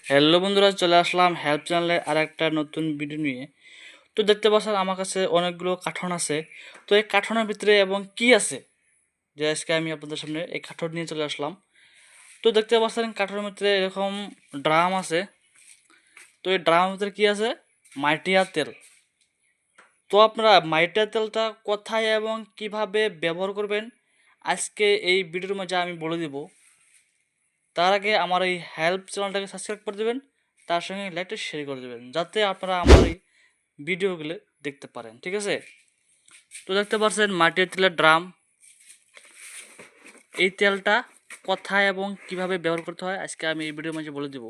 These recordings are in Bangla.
হ্যালো বন্ধুরা, চলে আসলাম হেল্প চ্যানেলে আর একটা নতুন ভিডিও নিয়ে। তো দেখতে পাচ্ছেন আমার কাছে অনেকগুলো কার্টন আছে। তো এই কার্টনের ভিতরে এবং কি আছে যে আজকে আমি আপনাদের সামনে এই কার্টন নিয়ে চলে আসলাম। তো দেখতে পাচ্ছেন কার্টনের ভিতরে এরকম ড্রাম আছে। তো এই ড্রামের ভিতরে কি আছে? মাটিয়া তেল। তো আপনারা মাটিয়া তেলটা কোথায় এবং কিভাবে ব্যবহার করবেন আজকে এই ভিডিওর মাঝে আমি বলে দিব। তার আগে আমার এই হেল্প চ্যানেলটাকে সাবস্ক্রাইব করে দেবেন, তার সঙ্গে লাইকটা শেয়ার করে দেবেন যাতে আপনারা আমার এই ভিডিওগুলো দেখতে পারেন, ঠিক আছে? তো দেখতে পাচ্ছেন মাটির তেলের ড্রাম। এই তেলটা কোথায় এবং কিভাবে ব্যবহার করতে হয় আজকে আমি এই ভিডিওর মাঝে বলে দেব,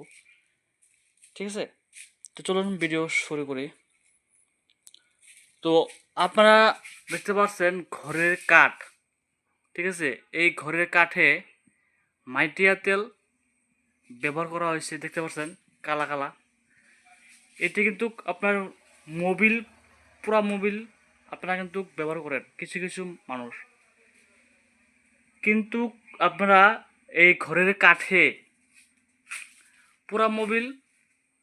ঠিক আছে? তো চলুন ভিডিও শুরু করি। তো আপনারা দেখতে পাচ্ছেন ঘরের কাঠ, ঠিক আছে? এই ঘরের কাঠে মাটিয়া তেল ব্যবহার করা হয়েছে, দেখতে পাচ্ছেন কালা কালা। এটি কিন্তু আপনার মোবিল, পুরা মোবিল আপনারা কিন্তু ব্যবহার করেন কিছু কিছু মানুষ, কিন্তু আপনারা এই ঘরের কাঠে পুরা মোবিল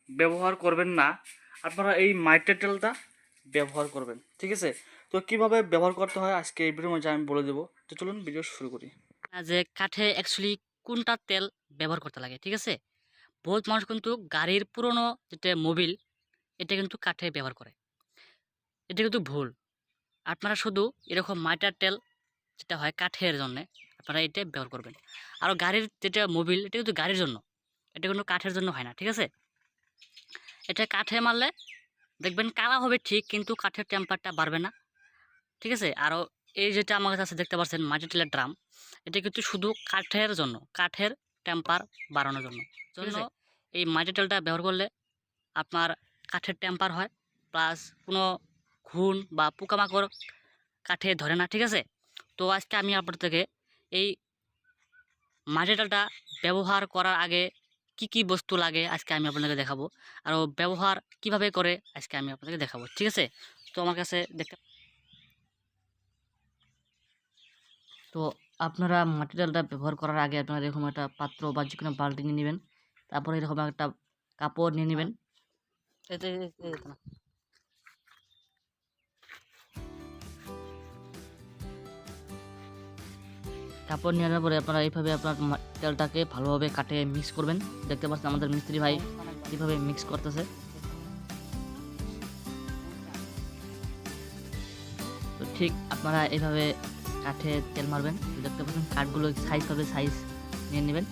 ব্যবহার করবেন না, আপনারা এই মাটির তেলটা ব্যবহার করবেন, ঠিক আছে? তো কিভাবে ব্যবহার করতে হয় আজকে এই ভিডিওর মধ্যে আমি বলে দেবো। তো চলুন ভিডিও শুরু করি। যে কাঠে অ্যাকচুয়ালি কোনটা তেল ব্যবহার করতে লাগে, ঠিক আছে? বহুত মানুষ কিন্তু গাড়ির পুরনো যেটা মোবিল এটা কিন্তু কাঠে ব্যবহার করে। এটা কিন্তু ভুল। আপনারা শুধু এরকম মাটির তেল যেটা হয় কাঠের জন্য আপনারা এটা ব্যবহার করবেন। আর গাড়ির যেটা মোবিল এটা কিন্তু গাড়ির জন্য, এটা কিন্তু কাঠের জন্য হয় না, ঠিক আছে? এটা কাঠে মারলে দেখবেন কালা হবে ঠিক, কিন্তু কাঠের টেম্পারটা বাড়বে না, ঠিক আছে? আরও এই যেটা আমার কাছে আছে দেখতে পাচ্ছেন মাটির তেলের ড্রাম, এটা কিন্তু শুধু কাঠের জন্য, কাঠের টেম্পার বাড়ানোর জন্য জন্য এই মাটির তেলটা ব্যবহার করলে আপনার কাঠের টেম্পার হয়, প্লাস কোনো ঘুণ বা পোকামাকড় কাঠে ধরে না, ঠিক আছে? তো আজকে আমি আপনার থেকে এই মাটির তেলটা ব্যবহার করার আগে কি কি বস্তু লাগে আজকে আমি আপনাকে দেখাবো, আর ব্যবহার কিভাবে করে আজকে আমি আপনাকে দেখাবো, ঠিক আছে? তো আমার কাছে দেখতে, তো আপনারা মাটির ডালটা ব্যবহার করার আগে আপনারা এরকম একটা পাত্র বা যে কোনো বালতি নিয়ে নেবেন। তারপরে এরকম একটা কাপড় নিয়ে নেবেন। কাপড় নিয়ে নেওয়ার পরে আপনারা এইভাবে আপনার তেলটাকে ভালোভাবে কাটে মিক্স করবেন। দেখতে পাচ্ছেন আমাদের মিস্ত্রি ভাই কীভাবে মিক্স করতেছে। তো ঠিক আপনারা এইভাবে কাঠে তেল মারবেন। দেখতে পাচ্ছেন কাঠগুলো সাইজ নিয়ে নেবেন।